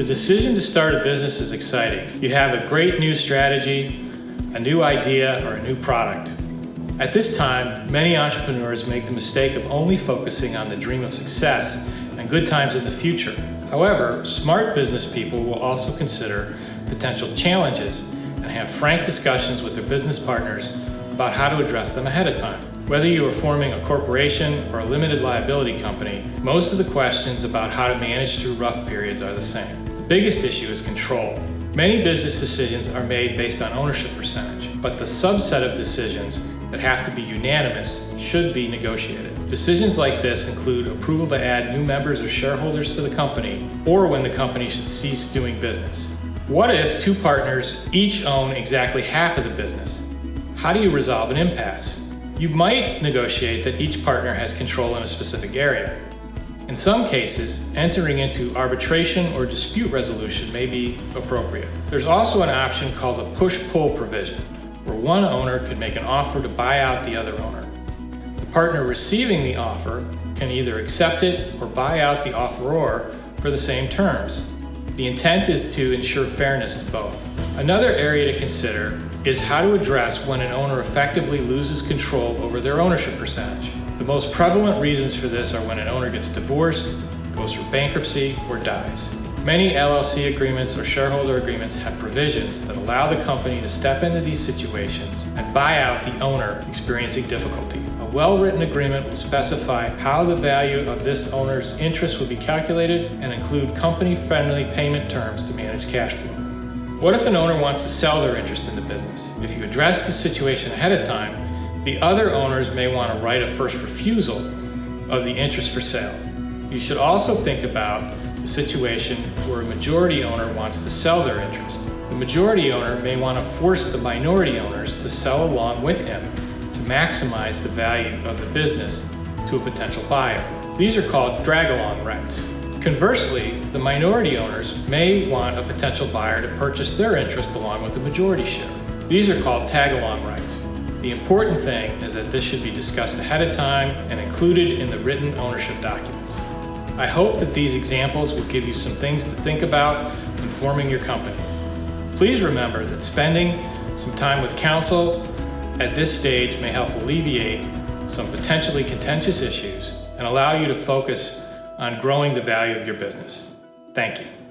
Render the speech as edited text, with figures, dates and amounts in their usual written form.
decision to start a business is exciting. You have a great new strategy, a new idea, or a new product. At this time, many entrepreneurs make the mistake of only focusing on the dream of success and good times in the future. However, smart business people will also consider potential challenges and have frank discussions with their business partners about how to address them ahead of time. Whether you are forming a corporation or a limited liability company, most of the questions about how to manage through rough periods are the same. The biggest issue is control. Many business decisions are made based on ownership percentage, but the subset of decisions that have to be unanimous should be negotiated. Decisions like this include approval to add new members or shareholders to the company, or when the company should cease doing business. What if two partners each own exactly half of the business? How do you resolve an impasse? You might negotiate that each partner has control in a specific area. In some cases, entering into arbitration or dispute resolution may be appropriate. There's also an option called a push-pull provision, where one owner could make an offer to buy out the other owner. The partner receiving the offer can either accept it or buy out the offeror for the same terms. The intent is to ensure fairness to both. Another area to consider is how to address when an owner effectively loses control over their ownership percentage. The most prevalent reasons for this are when an owner gets divorced, goes through bankruptcy, or dies. Many LLC agreements or shareholder agreements have provisions that allow the company to step into these situations and buy out the owner experiencing difficulty. A well-written agreement will specify how the value of this owner's interest will be calculated and include company-friendly payment terms to manage cash flow. What if an owner wants to sell their interest in the business? If you address the situation ahead of time, the other owners may want a right of first refusal of the interest for sale. You should also think about the situation where a majority owner wants to sell their interest. The majority owner may want to force the minority owners to sell along with him to maximize the value of the business to a potential buyer. These are called drag-along rights. Conversely, the minority owners may want a potential buyer to purchase their interest along with the majority share. These are called tag-along rights. The important thing is that this should be discussed ahead of time and included in the written ownership documents. I hope that these examples will give you some things to think about when forming your company. Please remember that spending some time with counsel at this stage may help alleviate some potentially contentious issues and allow you to focus on growing the value of your business. Thank you.